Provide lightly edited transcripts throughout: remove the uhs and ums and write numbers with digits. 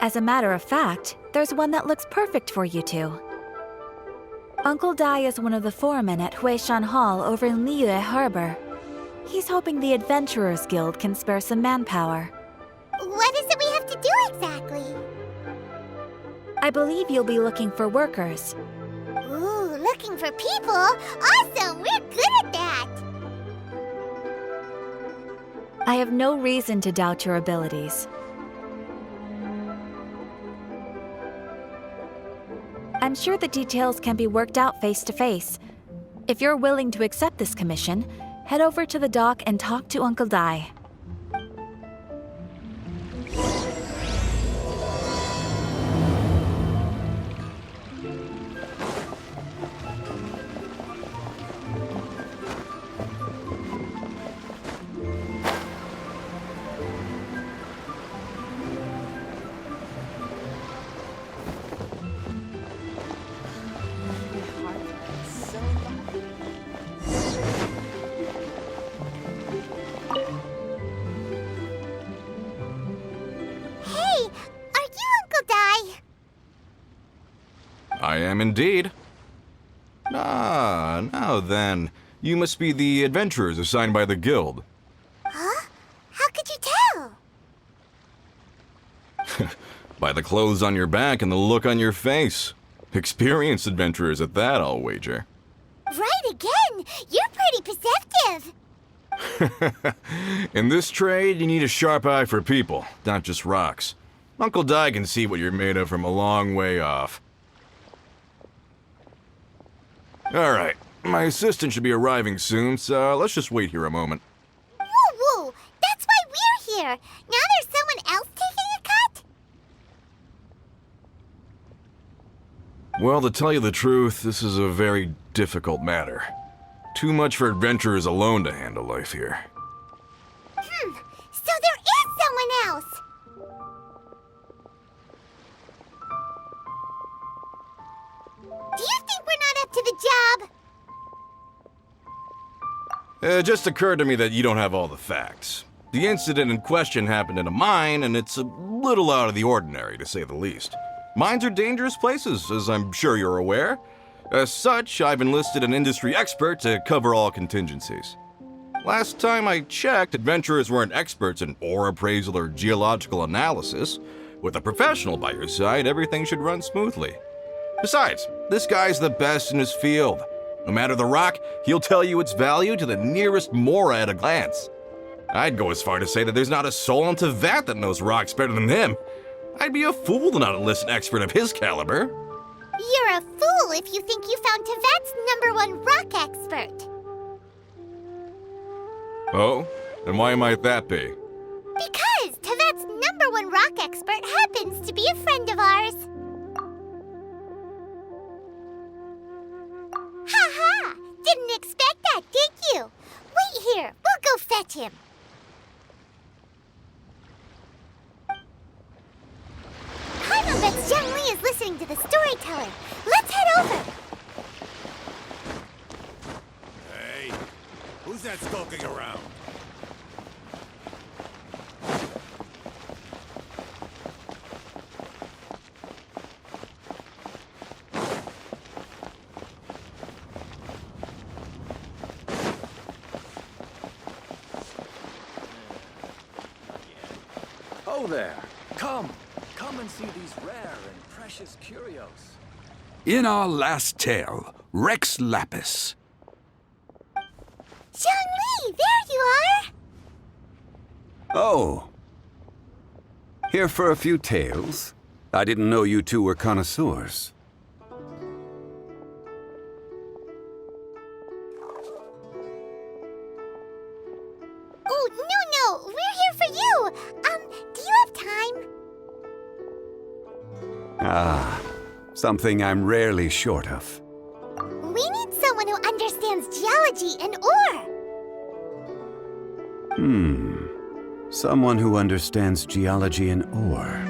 As a matter of fact, there's one that looks perfect for you two. Uncle Dai is one of the foremen at Huishan Hall over in Liyue Harbor. He's hoping the Adventurers Guild can spare some manpower. What is it we have to do exactly? I believe you'll be looking for workers. Ooh, looking for people? Awesome! We're good at that! I have no reason to doubt your abilities. I'm sure the details can be worked out face to face. If you're willing to accept this commission, head over to the dock and talk to Uncle Dai. I am indeed. Ah, now then. You must be the adventurers assigned by the guild. Huh? How could you tell? By the clothes on your back and the look on your face. Experienced adventurers at that, I'll wager. Right again! You're pretty perceptive! In this trade, you need a sharp eye for people, not just rocks. Uncle Dai can see what you're made of from a long way off. Alright, my assistant should be arriving soon, so let's just wait here a moment. Woo-woo! That's why we're here! Now there's someone else taking a cut? Well, to tell you the truth, this is a very difficult matter. Too much for adventurers alone to handle life here. So there is someone else! Do you think we're not up to the job? It just occurred to me that you don't have all the facts. The incident in question happened in a mine, and it's a little out of the ordinary, to say the least. Mines are dangerous places, as I'm sure you're aware. As such, I've enlisted an industry expert to cover all contingencies. Last time I checked, adventurers weren't experts in ore appraisal or geological analysis. With a professional by your side, everything should run smoothly. Besides, this guy's the best in his field. No matter the rock, he'll tell you its value to the nearest mora at a glance. I'd go as far to say that there's not a soul on Tevat that knows rocks better than him. I'd be a fool to not enlist an expert of his caliber. You're a fool if you think you found Tevat's #1 rock expert. Oh? And why might that be? Because Tevat's #1 rock expert happens to be a friend of ours. Ha-ha! Didn't expect that, did you? Wait here, we'll go fetch him. Paimon bets Zhang Li is listening to the storyteller. Let's head over. Hey, who's that skulking around? Oh there! Come and see these rare and precious curios. In our last tale, Rex Lapis. Zhang Li, there you are! Oh. Here for a few tales? I didn't know you two were connoisseurs. Oh, no, we're here for you! Do you have time? Ah, something I'm rarely short of. We need someone who understands geology and ore! Someone who understands geology and ore.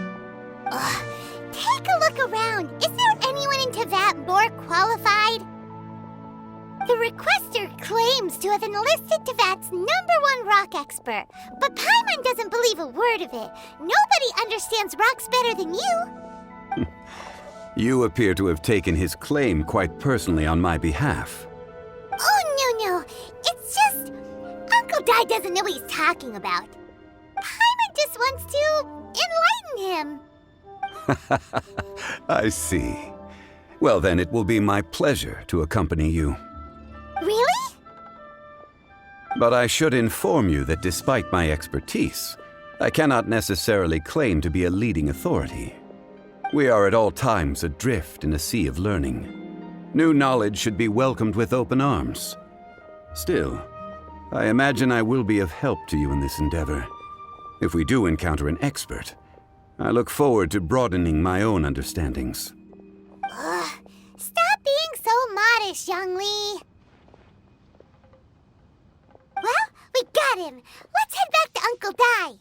Take a look around. Is there anyone in Tevat more qualified? The requester claims to have enlisted Tevat's #1 rock expert, but Paimon doesn't believe a word of it. Nobody understands rocks better than you. You appear to have taken his claim quite personally on my behalf. Oh, no. It's just... Uncle Dai doesn't know what he's talking about. Paimon just wants to enlighten him. I see. Well, then it will be my pleasure to accompany you. Really? But I should inform you that despite my expertise, I cannot necessarily claim to be a leading authority. We are at all times adrift in a sea of learning. New knowledge should be welcomed with open arms. Still, I imagine I will be of help to you in this endeavor. If we do encounter an expert, I look forward to broadening my own understandings. Ugh, stop being so modest, Zhongli. Well, we got him. Let's head back to Uncle Dai.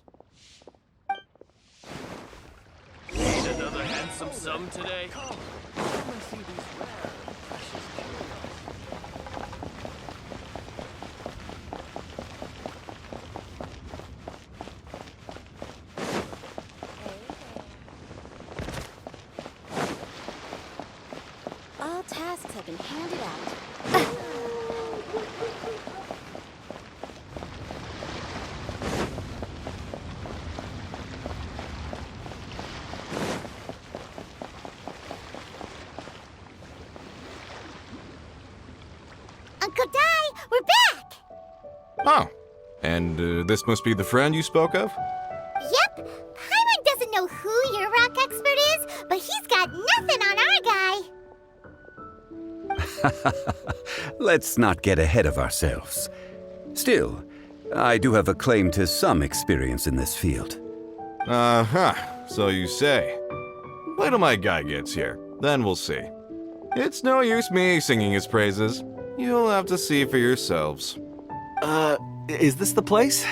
Need another handsome sum today? Come and see these rare and precious curios. All tasks have been handed out. Uncle Dai, we're back! Oh, and this must be the friend you spoke of? Yep, Paimon doesn't know who your rock expert is, but he's got nothing on our guy. Let's not get ahead of ourselves. Still, I do have a claim to some experience in this field. Uh-huh, so you say. Wait till my guy gets here, then we'll see. It's no use me singing his praises. You'll have to see for yourselves. Is this the place?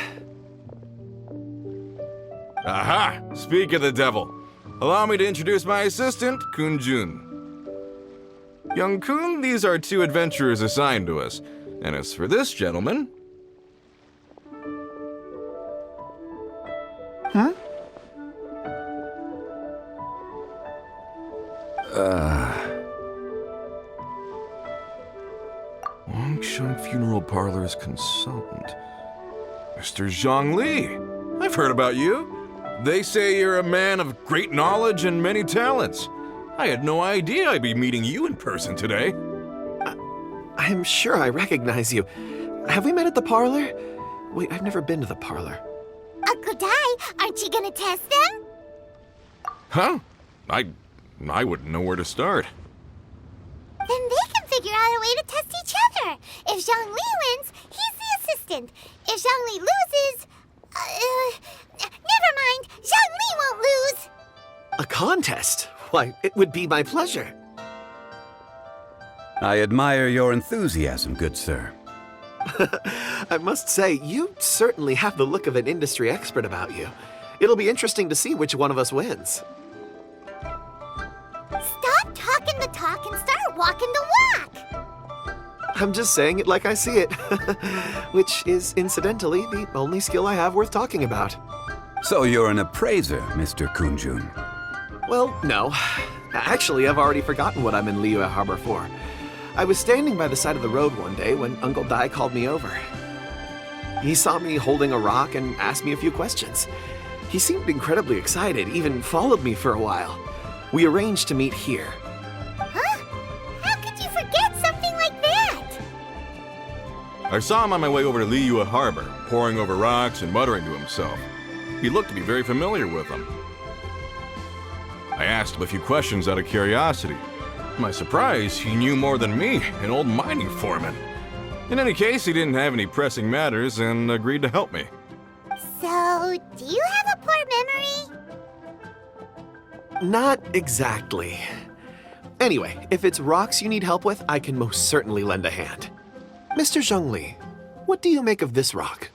Aha! Speak of the devil. Allow me to introduce my assistant, Kun Jun. Young Kun, these are 2 adventurers assigned to us. And as for this gentleman... Huh? Wangshan Funeral Parlor's consultant. Mr. Zhongli. I've heard about you. They say you're a man of great knowledge and many talents. I had no idea I'd be meeting you in person today. I'm sure I recognize you. Have we met at the parlor? Wait, I've never been to the parlor. Uncle Dai, aren't you gonna test them? Huh? I wouldn't know where to start. Then they can figure out a way to test each other. If Zhongli wins, he's the assistant. If Zhongli loses... never mind, Zhongli won't lose. A contest? Why, it would be my pleasure. I admire your enthusiasm, good sir. I must say, you certainly have the look of an industry expert about you. It'll be interesting to see which one of us wins. Stop talking the talk and start walking the walk. I'm just saying it like I see it, which is, incidentally, the only skill I have worth talking about. So you're an appraiser, Mr. Kunjun. Well, no. Actually, I've already forgotten what I'm in Liyue Harbor for. I was standing by the side of the road one day when Uncle Dai called me over. He saw me holding a rock and asked me a few questions. He seemed incredibly excited, even followed me for a while. We arranged to meet here. Huh? How could you forget something like that? I saw him on my way over to Liyue Harbor, poring over rocks and muttering to himself. He looked to be very familiar with them. I asked him a few questions out of curiosity. To my surprise, he knew more than me, an old mining foreman. In any case, he didn't have any pressing matters and agreed to help me. So, do you have a poor memory? Not exactly. Anyway, if it's rocks you need help with, I can most certainly lend a hand. Mr. Zhongli, what do you make of this rock?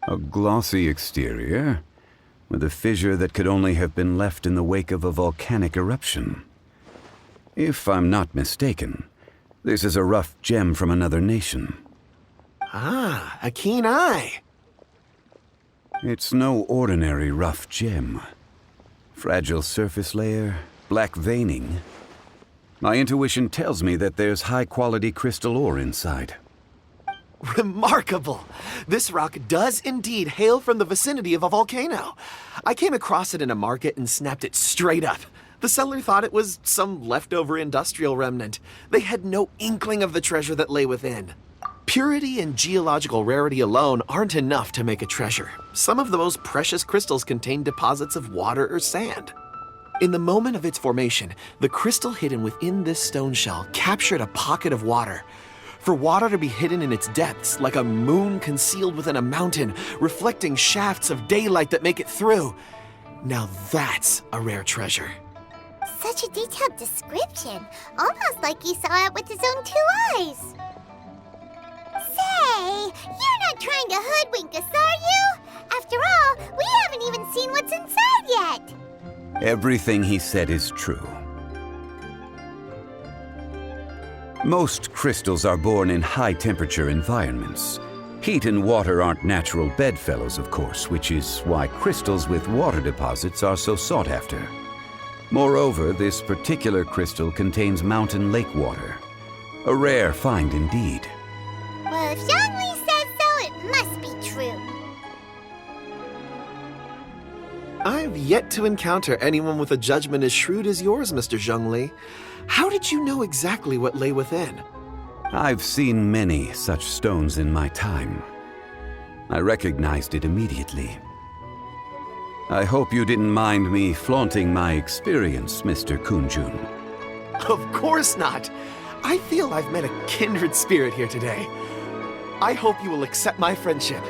A glossy exterior, with a fissure that could only have been left in the wake of a volcanic eruption. If I'm not mistaken, this is a rough gem from another nation. Ah, a keen eye. It's no ordinary rough gem. Fragile surface layer, black veining. My intuition tells me that there's high-quality crystal ore inside. Remarkable! This rock does indeed hail from the vicinity of a volcano. I came across it in a market and snapped it straight up. The seller thought it was some leftover industrial remnant. They had no inkling of the treasure that lay within. Purity and geological rarity alone aren't enough to make a treasure. Some of the most precious crystals contain deposits of water or sand. In the moment of its formation, the crystal hidden within this stone shell captured a pocket of water. For water to be hidden in its depths, like a moon concealed within a mountain, reflecting shafts of daylight that make it through. Now that's a rare treasure. Such a detailed description, almost like he saw it with his own 2 eyes. Say, you're not trying to hoodwink us, are you? After all, we haven't even seen what's inside yet. Everything he said is true. Most crystals are born in high-temperature environments. Heat and water aren't natural bedfellows, of course, which is why crystals with water deposits are so sought after. Moreover, this particular crystal contains mountain lake water. A rare find indeed. Well, if Zhongli says so, it must be true. I've yet to encounter anyone with a judgment as shrewd as yours, Mr. Zhongli. How did you know exactly what lay within? I've seen many such stones in my time. I recognized it immediately. I hope you didn't mind me flaunting my experience, Mr. Kunjun. Of course not. I feel I've met a kindred spirit here today. I hope you will accept my friendship.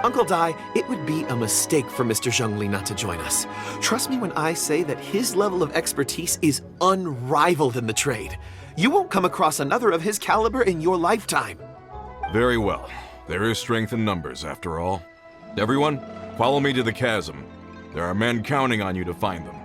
Uncle Dai, it would be a mistake for Mr. Zhongli not to join us. Trust me when I say that his level of expertise is unrivaled in the trade. You won't come across another of his caliber in your lifetime. Very well. There is strength in numbers, after all. Everyone, follow me to the chasm. There are men counting on you to find them.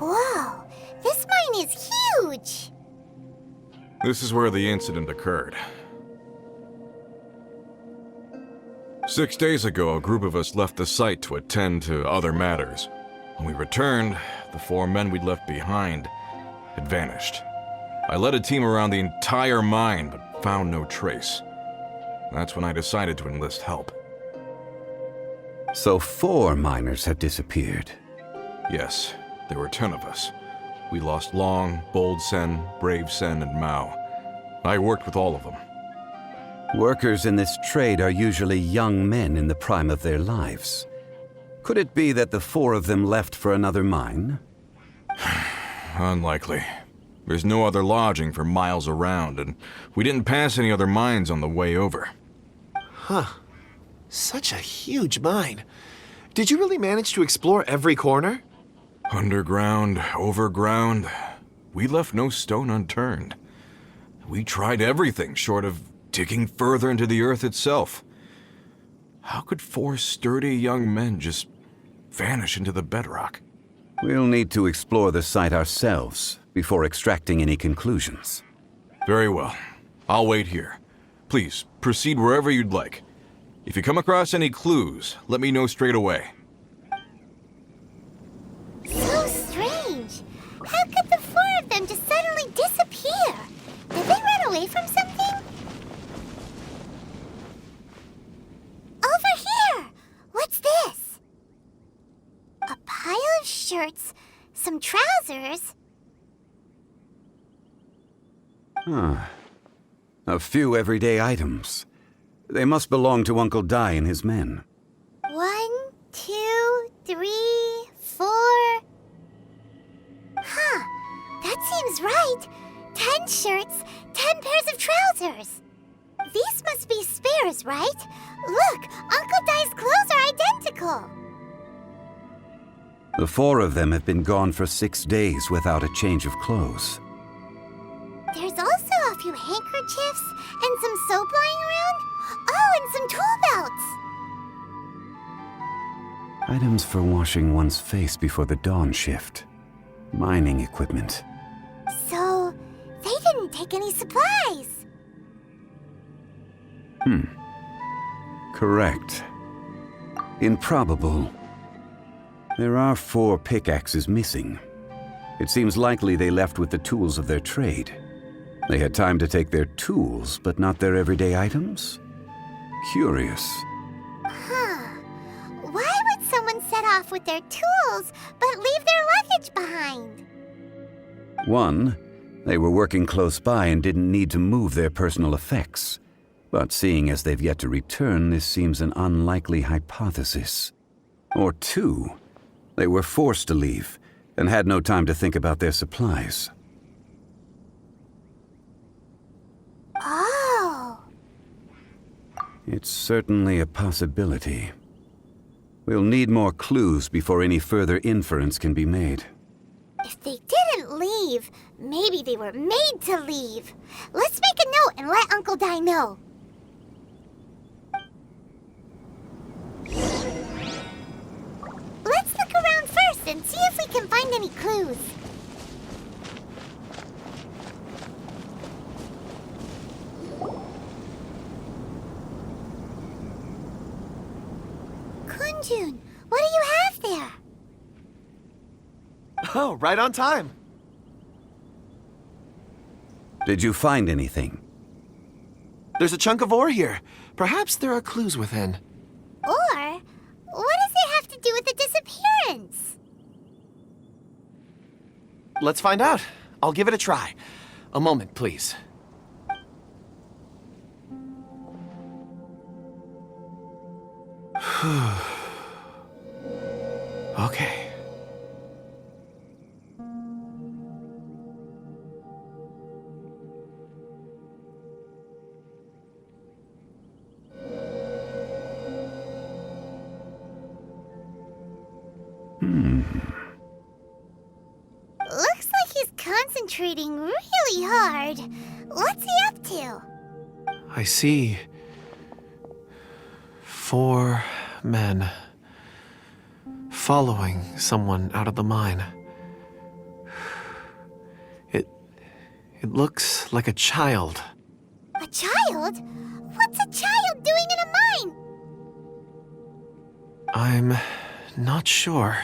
Whoa, this mine is huge. This is where the incident occurred. 6 days ago, a group of us left the site to attend to other matters. When we returned, the 4 men we'd left behind had vanished. I led a team around the entire mine, but found no trace. That's when I decided to enlist help. So 4 miners have disappeared. Yes, there were 10 of us. We lost Long, Bold Sen, Brave Sen, and Mao. I worked with all of them. Workers in this trade are usually young men in the prime of their lives. Could it be that the 4 of them left for another mine? Unlikely. There's no other lodging for miles around, and we didn't pass any other mines on the way over. Huh. Such a huge mine. Did you really manage to explore every corner? Underground, overground, we left no stone unturned. We tried everything short of digging further into the earth itself. How could 4 sturdy young men just vanish into the bedrock? We'll need to explore the site ourselves before extracting any conclusions. Very well. I'll wait here. Please, proceed wherever you'd like. If you come across any clues, let me know straight away. So strange. How could the 4 of them just suddenly disappear? Did they run away from something? Over here! shirts, some trousers. A few everyday items. They must belong to Uncle Dai and his men. 1, 2, 3, 4. Huh, that seems right. 10 shirts, 10 pairs of trousers. These must be spares, right? Look, Uncle Dai's clothes are identical. The 4 of them have been gone for 6 days without a change of clothes. There's also a few handkerchiefs and some soap lying around. Oh, and some tool belts. Items for washing one's face before the dawn shift. Mining equipment. So, they didn't take any supplies. Correct. Improbable. There are 4 pickaxes missing. It seems likely they left with the tools of their trade. They had time to take their tools, but not their everyday items? Curious. Huh. Why would someone set off with their tools, but leave their luggage behind? 1, they were working close by and didn't need to move their personal effects. But seeing as they've yet to return, this seems an unlikely hypothesis. Or 2, they were forced to leave and had no time to think about their supplies. Oh. It's certainly a possibility. We'll need more clues before any further inference can be made. If they didn't leave, maybe they were made to leave. Let's make a note and let Uncle Dai know. Let's look around first and see if we can find any clues. Kunjun, what do you have there? Oh, right on time. Did you find anything? There's a chunk of ore here. Perhaps there are clues within. Or, what does it have to do with the disappearance? Let's find out. I'll give it a try. A moment, please. Okay. Looks like he's concentrating really hard. What's he up to? I see 4 men following someone out of the mine. It looks like a child. A child? What's a child doing in a mine? I'm not sure.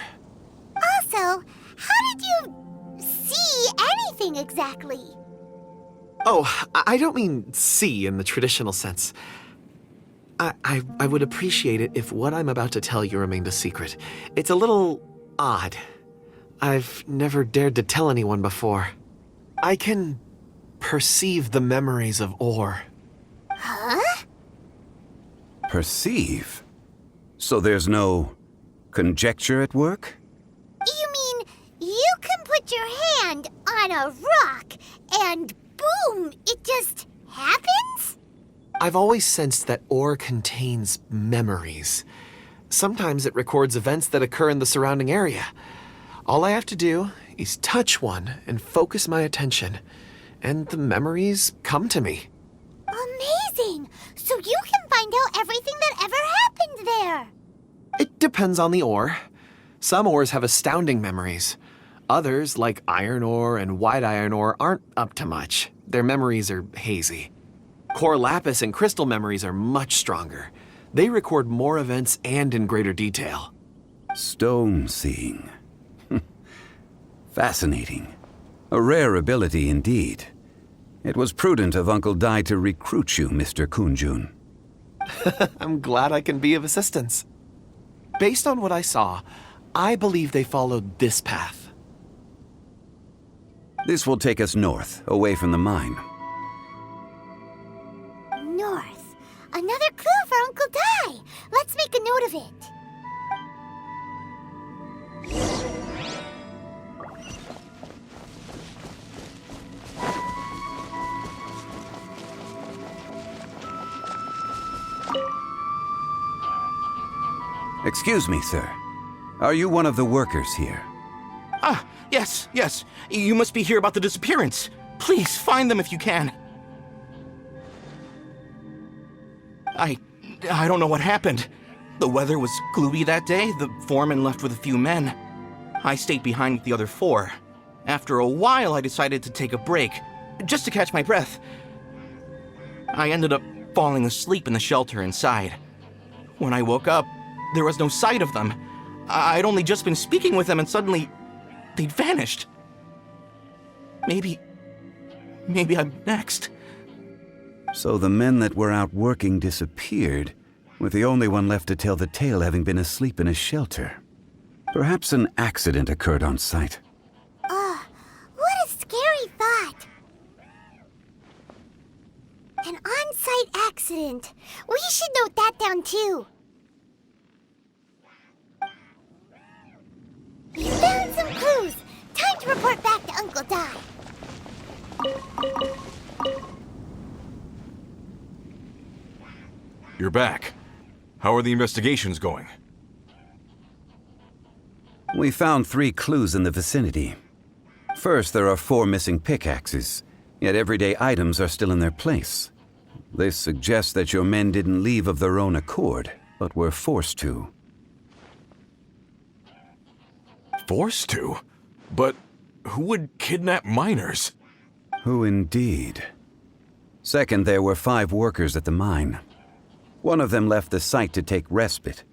Also, how did you see anything exactly? Oh, I don't mean see in the traditional sense. I would appreciate it if what I'm about to tell you remained a secret. It's a little odd. I've never dared to tell anyone before. I can perceive the memories of ore. Huh? Perceive? So there's no conjecture at work? You mean you can put your hand on a rock and boom, it just happens? I've always sensed that ore contains memories. Sometimes it records events that occur in the surrounding area. All I have to do is touch one and focus my attention, and the memories come to me. Amazing! So you can find out everything that ever happened there. It depends on the ore. Some ores have astounding memories. Others, like iron ore and white iron ore, aren't up to much. Their memories are hazy. Core lapis and crystal memories are much stronger. They record more events and in greater detail. Stone seeing. Fascinating. A rare ability indeed. It was prudent of Uncle Dai to recruit you, Mr. Kunjun. I'm glad I can be of assistance. Based on what I saw, I believe they followed this path. This will take us north, away from the mine. North. Another clue for Uncle Dai. Let's make a note of it. Excuse me, sir. Are you one of the workers here? Ah, yes. You must be here about the disappearance. Please, find them if you can. I don't know what happened. The weather was gloomy that day. The foreman left with a few men. I stayed behind with the other 4. After a while, I decided to take a break, just to catch my breath. I ended up falling asleep in the shelter inside. When I woke up, there was no sight of them. I'd only just been speaking with them and suddenly they'd vanished. Maybe I'm next. So the men that were out working disappeared, with the only one left to tell the tale having been asleep in a shelter. Perhaps an accident occurred on site. What a scary thought. An on-site accident. We should note that down too. We found some clues. Time to report back to Uncle Dai. You're back. How are the investigations going? We found 3 clues in the vicinity. First, there are 4 missing pickaxes, yet everyday items are still in their place. This suggests that your men didn't leave of their own accord, but were forced to. Forced to? But who would kidnap miners? Who indeed? Second, there were 5 workers at the mine. One of them left the site to take respite.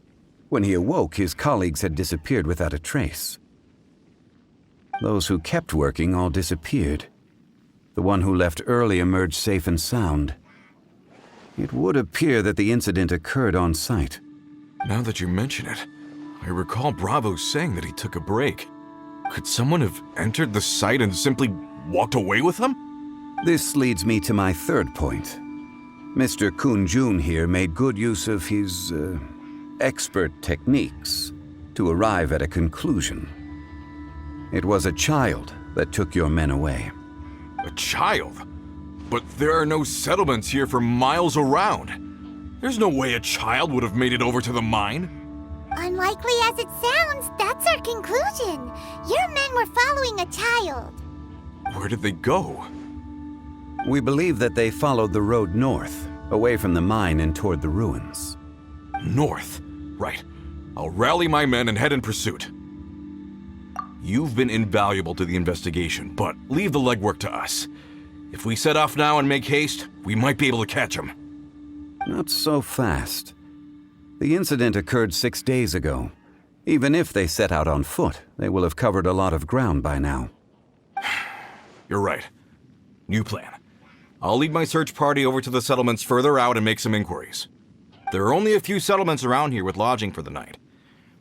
When he awoke, his colleagues had disappeared without a trace. Those who kept working all disappeared. The one who left early emerged safe and sound. It would appear that the incident occurred on site. Now that you mention it, I recall Bravo saying that he took a break. Could someone have entered the site and simply walked away with him? This leads me to my third point. Mr. Kun-jun here made good use of his, expert techniques to arrive at a conclusion. It was a child that took your men away. A child? But there are no settlements here for miles around. There's no way a child would have made it over to the mine. Unlikely as it sounds, that's our conclusion. Your men were following a child. Where did they go? We believe that they followed the road north, away from the mine and toward the ruins. North. Right. I'll rally my men and head in pursuit. You've been invaluable to the investigation, but leave the legwork to us. If we set off now and make haste, we might be able to catch them. Not so fast. The incident occurred 6 days ago. Even if they set out on foot, they will have covered a lot of ground by now. You're right. New plan. I'll lead my search party over to the settlements further out and make some inquiries. There are only a few settlements around here with lodging for the night.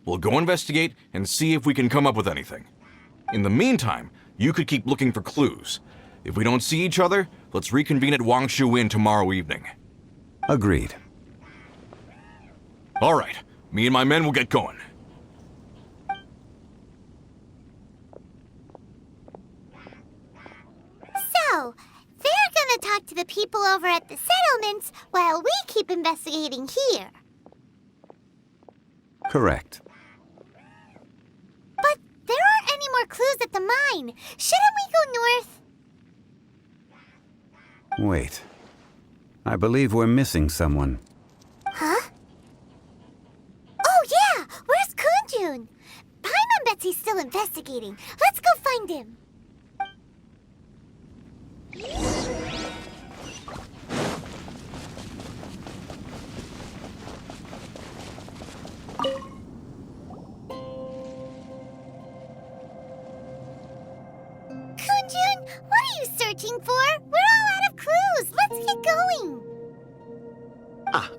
We'll go investigate and see if we can come up with anything. In the meantime, you could keep looking for clues. If we don't see each other, let's reconvene at Wangshu Inn tomorrow evening. Agreed. All right. Me and my men will get going. So, they're gonna talk to the people over at the settlements while we keep investigating here. Correct. But there aren't any more clues at the mine. Shouldn't we go north? Wait. I believe we're missing someone. Huh? Oh yeah! Where's Kunjun? Paimon bets he's still investigating. Let's go find him. Kunjun, what are you searching for? We're all out of clues. Let's get going.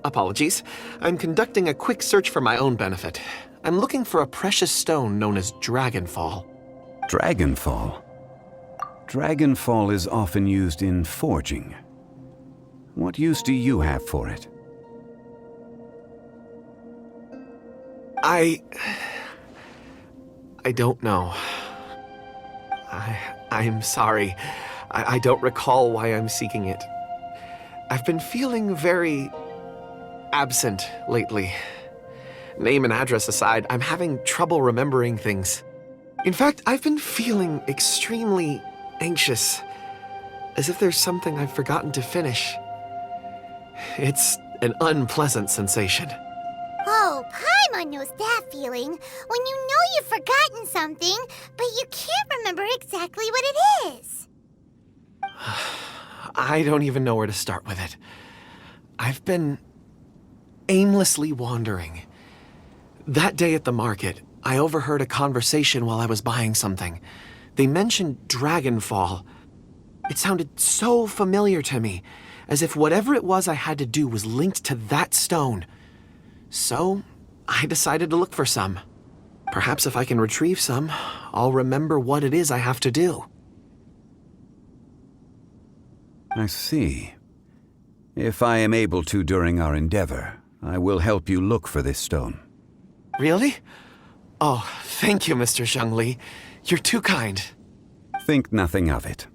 Apologies. I'm conducting a quick search for my own benefit. I'm looking for a precious stone known as Dragonfall. Dragonfall? Dragonfall is often used in forging. What use do you have for it? I don't know. I'm sorry. I don't recall why I'm seeking it. I've been feeling very absent lately. Name and address aside, I'm having trouble remembering things. In fact, I've been feeling extremely anxious, as if there's something I've forgotten to finish. It's an unpleasant sensation. Oh, Paimon knows that feeling. When you know you've forgotten something, but you can't remember exactly what it is. I don't even know where to start with it. I've been aimlessly wandering. That day at the market, I overheard a conversation while I was buying something. They mentioned Dragonfall. It sounded so familiar to me, as if whatever it was I had to do was linked to that stone. So, I decided to look for some. Perhaps if I can retrieve some, I'll remember what it is I have to do. I see. If I am able to during our endeavor, I will help you look for this stone. Really? Oh, thank you, Mr. Zhongli. You're too kind. Think nothing of it.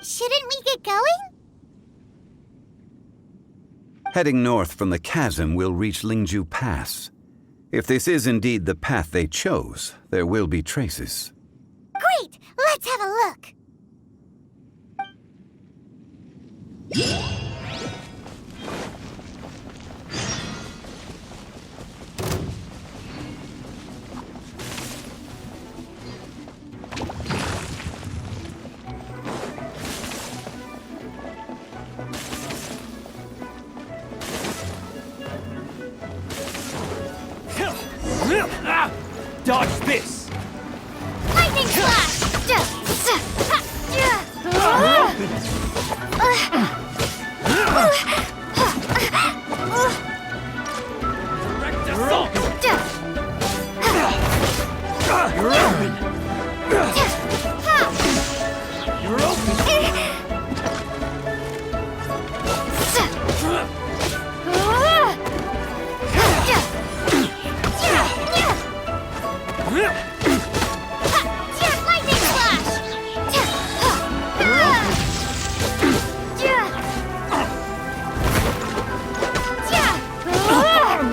Shouldn't we get going? Heading north from the chasm, we'll reach Lingju Pass. If this is indeed the path they chose, there will be traces. Great! Let's have a look. Dodge this! Lightning Flash! Direct assault! You're open! You're open!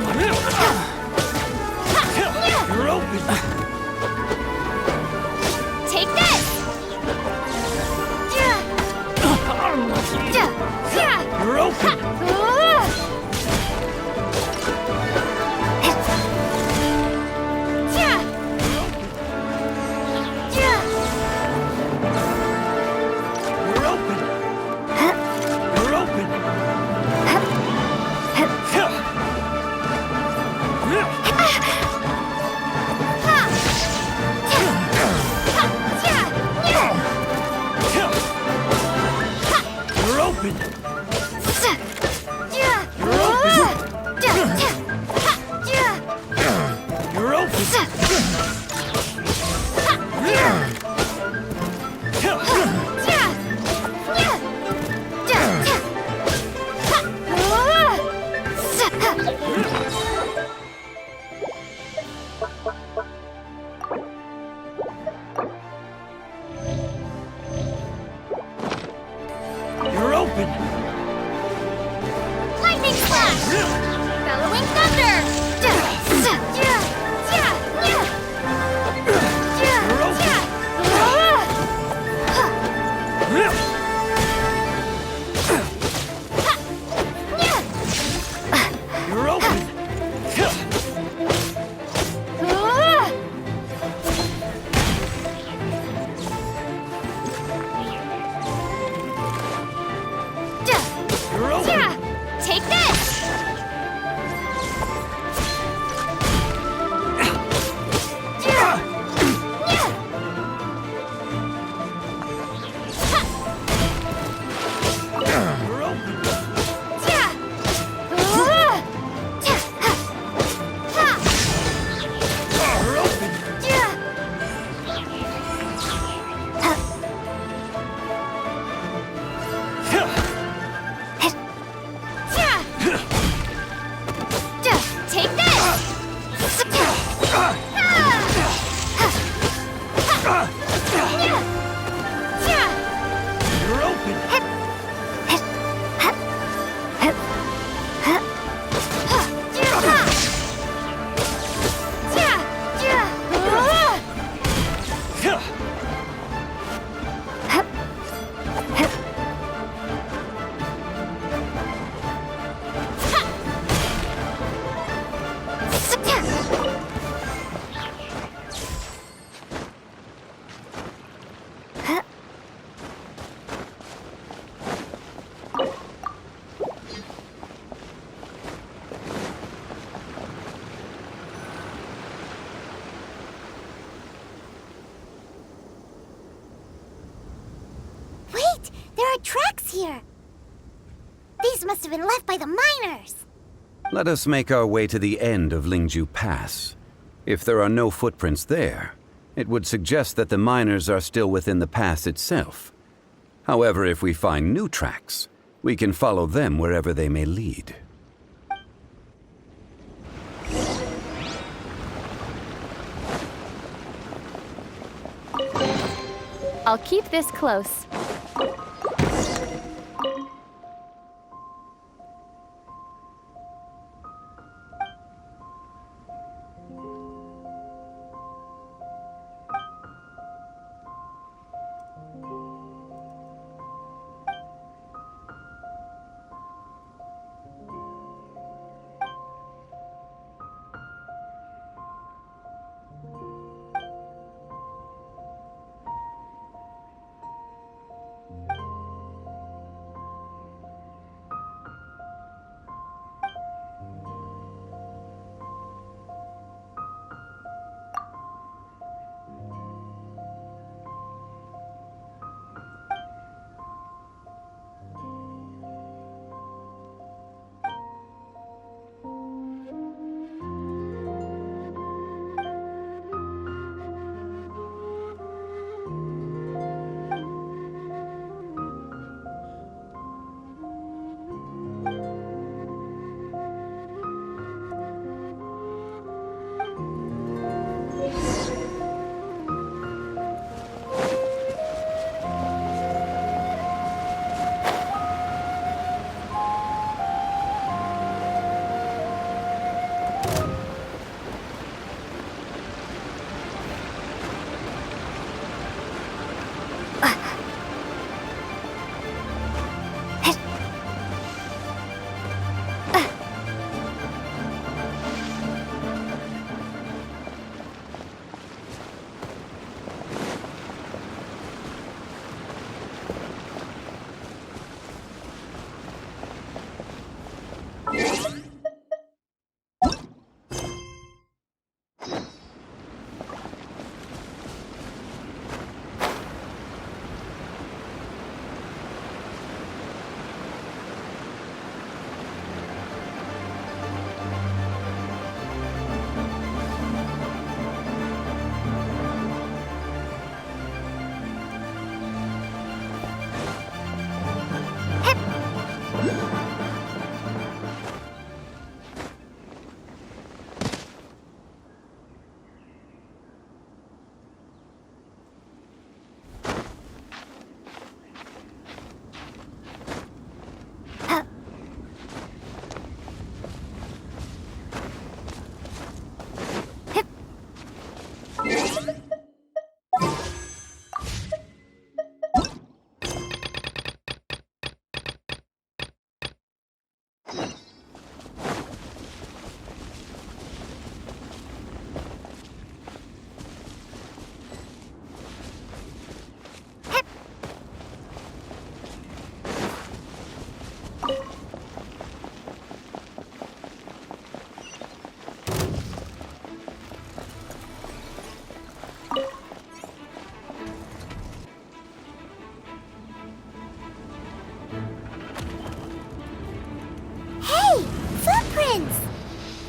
Lightning Flash! You're open! Take this! You're open! You're open! You're open! You're open! You're open! You're open! Lightning Flash! Bellowing Thunder! You're open! You're open! Take this! here. These must have been left by the miners. Let us make our way to the end of Lingju Pass. If there are no footprints there, it would suggest that the miners are still within the pass itself. However, if we find new tracks, we can follow them wherever they may lead. I'll keep this close.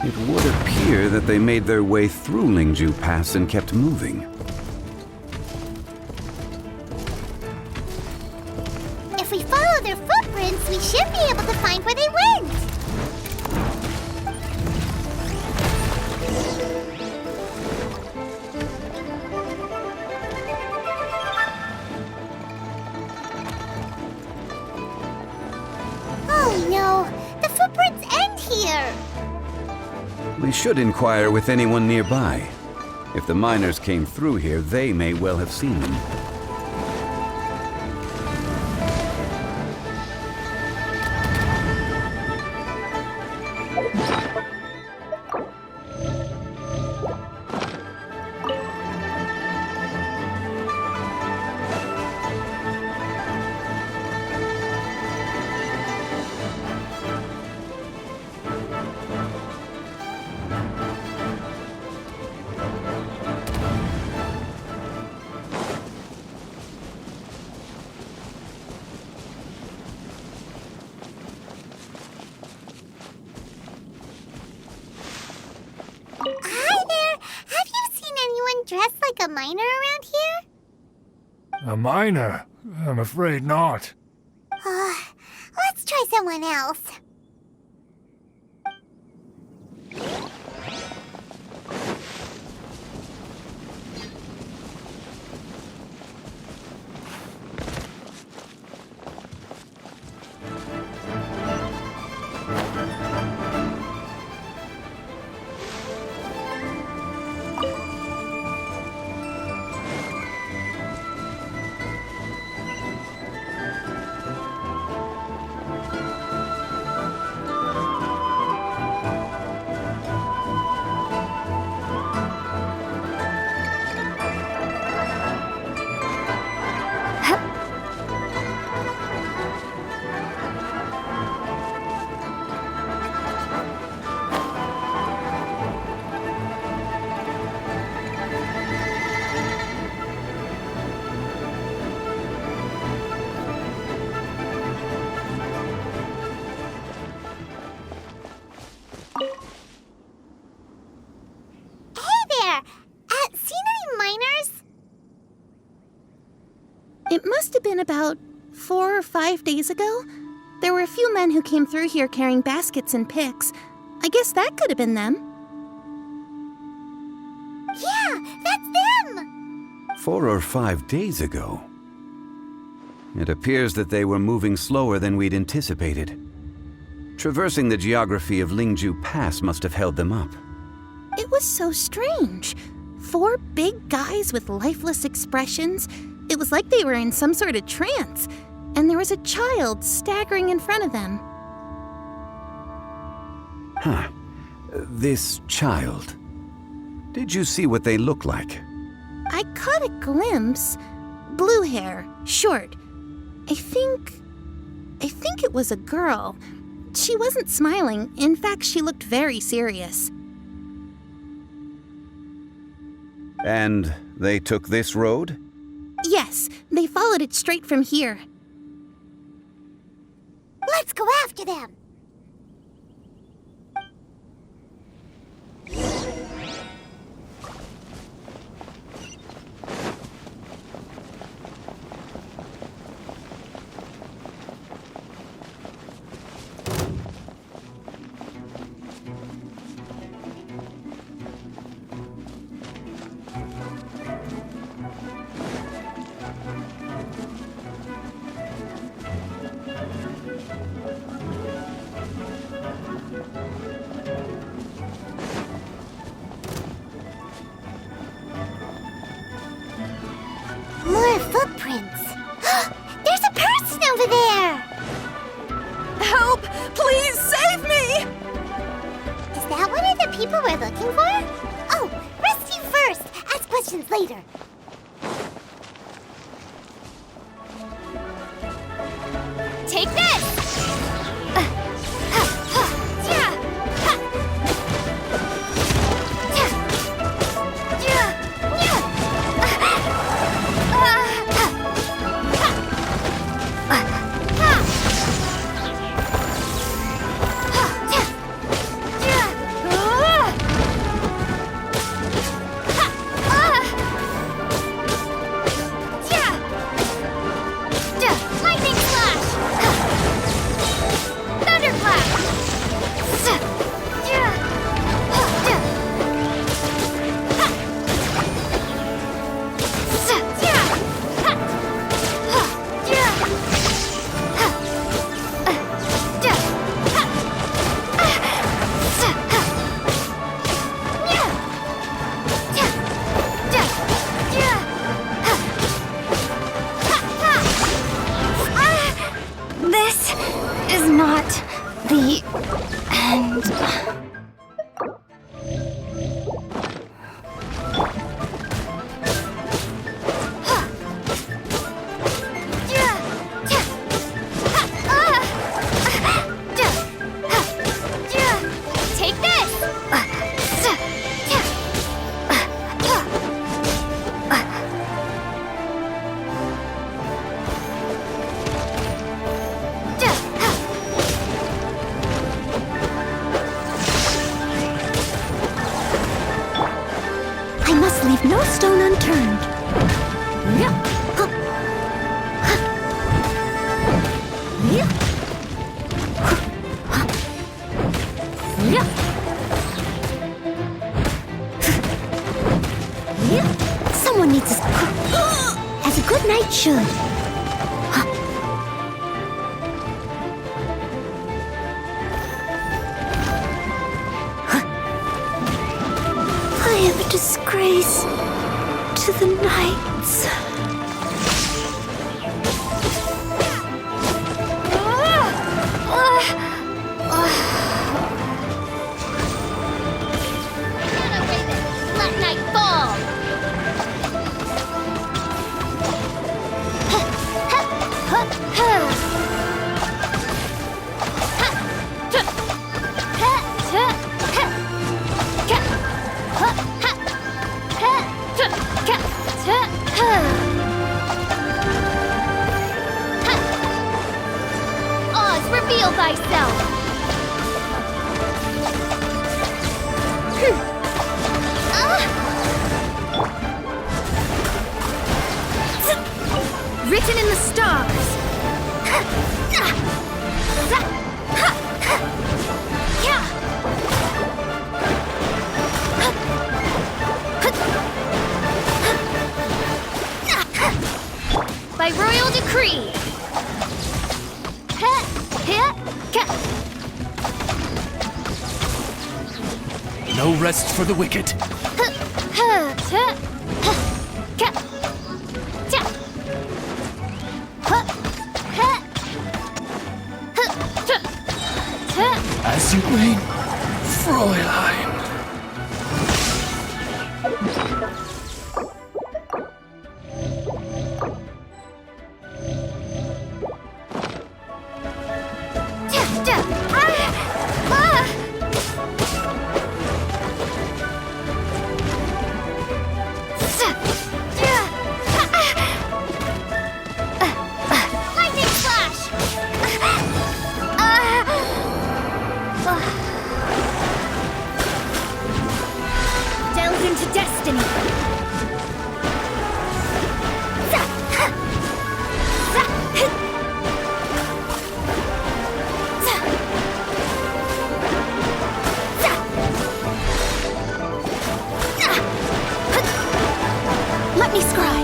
It would appear that they made their way through Lingju Pass and kept moving. If we follow their footprints, we should be able to find where they went. Oh no, the footprints end here. We should inquire with anyone nearby. If the miners came through here, they may well have seen them. miner around here? A miner? I'm afraid not. Let's try someone else. It must have been about 4 or 5 days ago. There were a few men who came through here carrying baskets and picks. I guess that could have been them. Yeah, that's them! 4 or 5 days ago. It appears that they were moving slower than we'd anticipated. Traversing the geography of Lingju Pass must have held them up. It was so strange. 4 big guys with lifeless expressions. It was like they were in some sort of trance, and there was a child staggering in front of them. Huh. This child. Did you see what they look like? I caught a glimpse. Blue hair, short. I think it was a girl. She wasn't smiling. In fact, she looked very serious. And they took this road? Yes, they followed it straight from here. Let's go after them! More footprints. There's a person over there! Help! Please save me! Is that one of the people we're looking for? Oh, rescue first! Ask questions later. Take this! This is not the end. Take this! should. I am a disgrace to the knights. Let night fall! Oz, reveal thyself! Written in the stars. By royal decree! No rest for the wicked. As you reign, Fräulein. Lightning flash! Delve into destiny. Let me scry.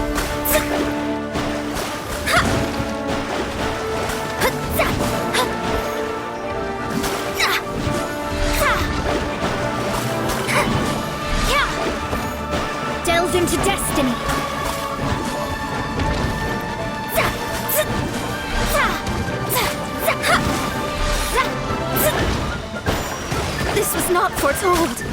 Delve into destiny. This was not foretold.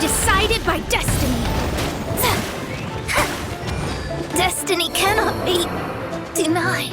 Decided by destiny. Destiny cannot be denied.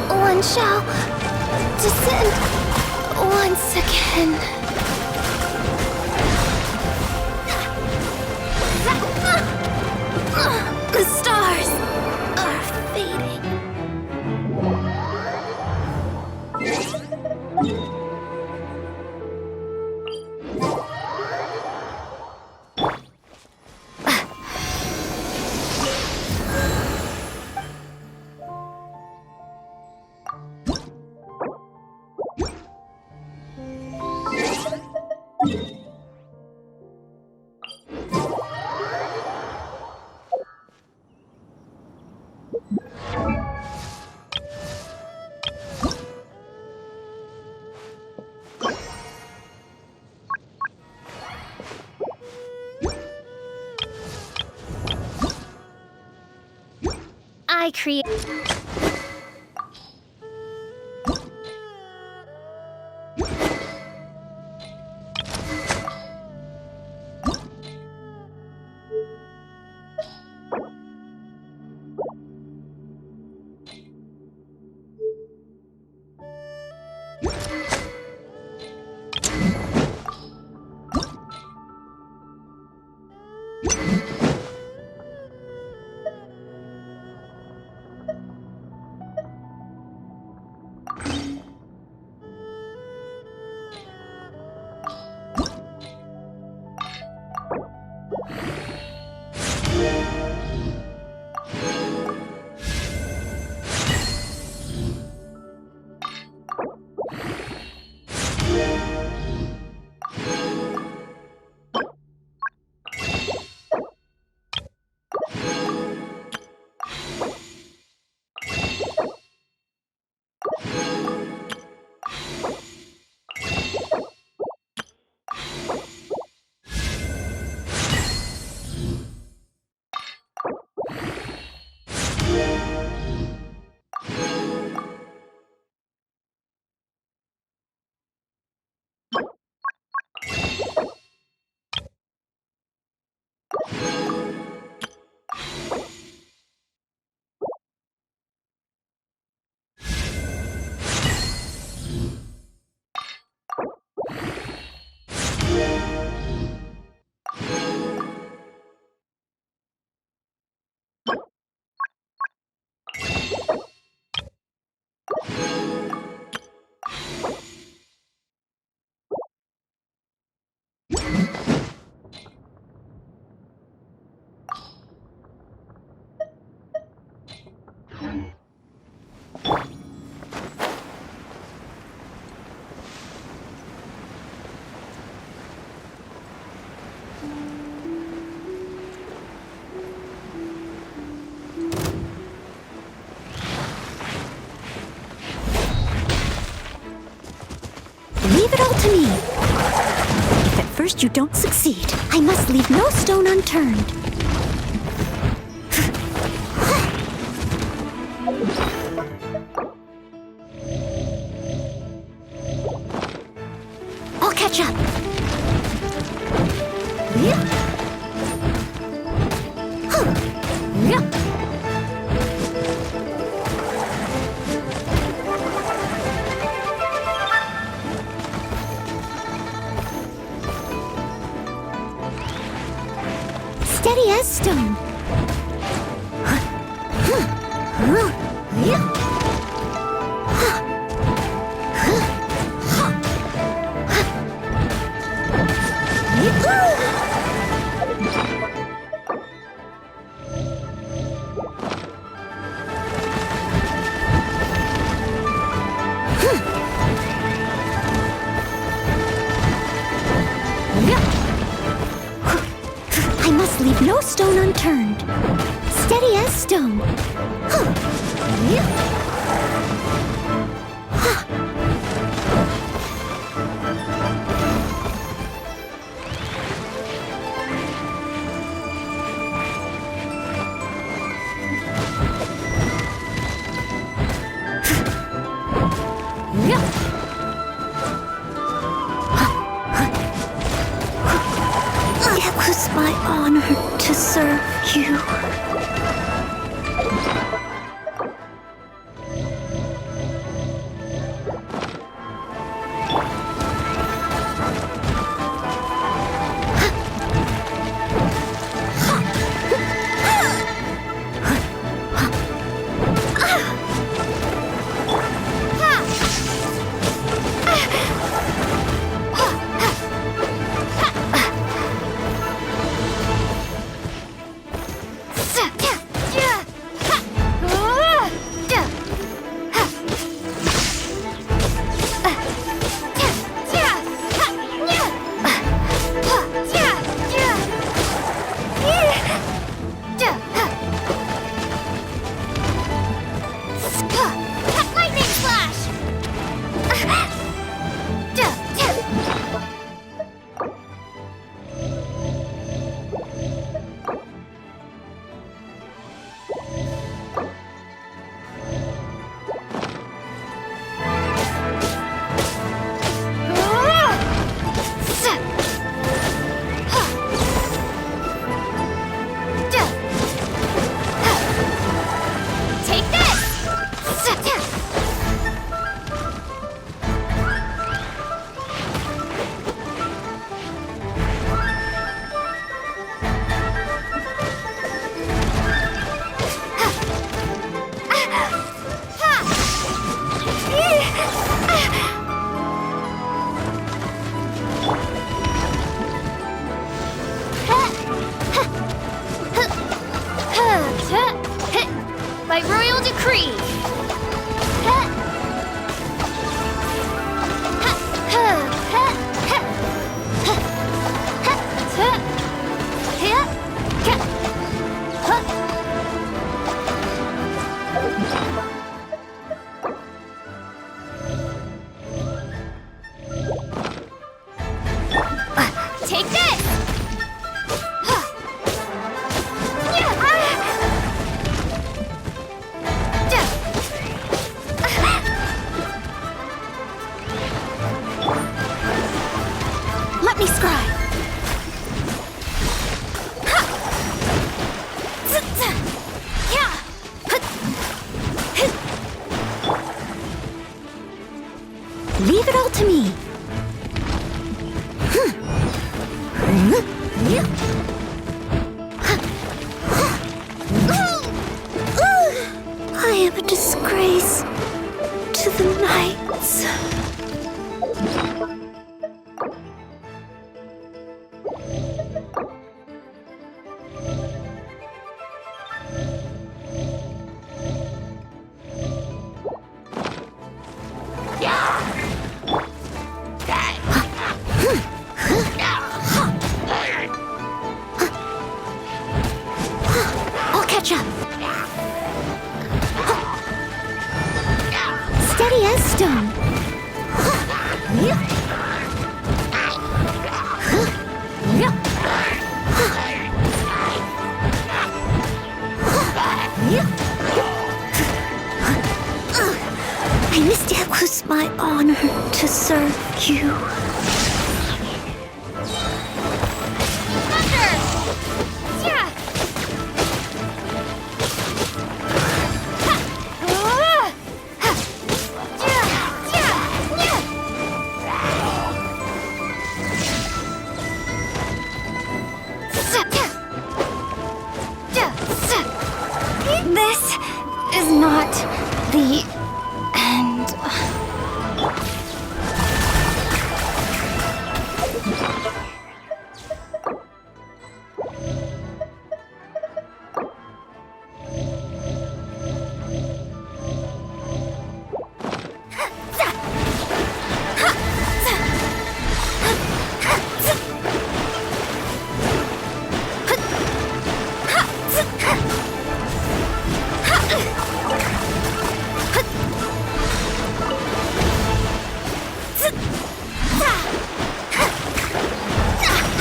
One shall descend once again. The stars are fading. I create. Leave it all to me. If at first you don't succeed, I must leave no stone unturned. I'll catch up. Steady as stone. I must leave no stone unturned. Steady as stone. was my honor to serve you. By royal decree. Take this! Let me scribe. Leave it all to me. I am a disgrace to the knights. I'll catch up. Steady as stone. I missed it. It was my honor to serve you. This is not the end.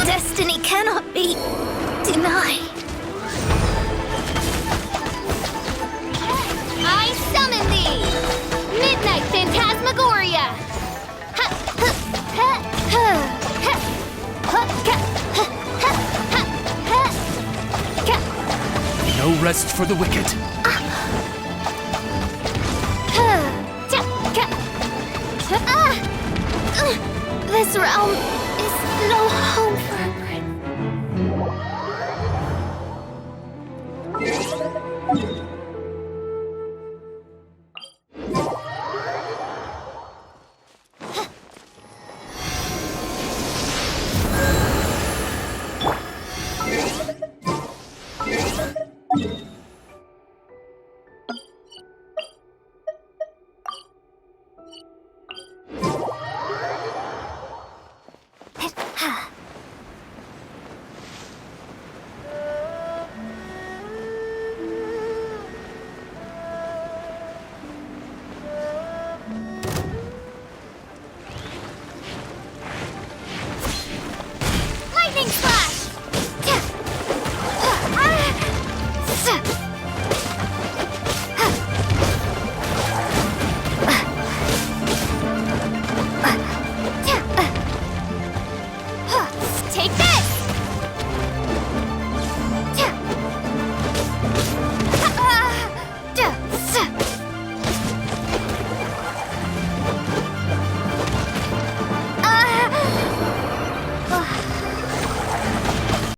Destiny cannot be denied. I summon thee! Midnight Phantasmagoria! Ha, ha, ha, ha, ha, ha, ha, ha, ha. rest for the wicked. This realm is no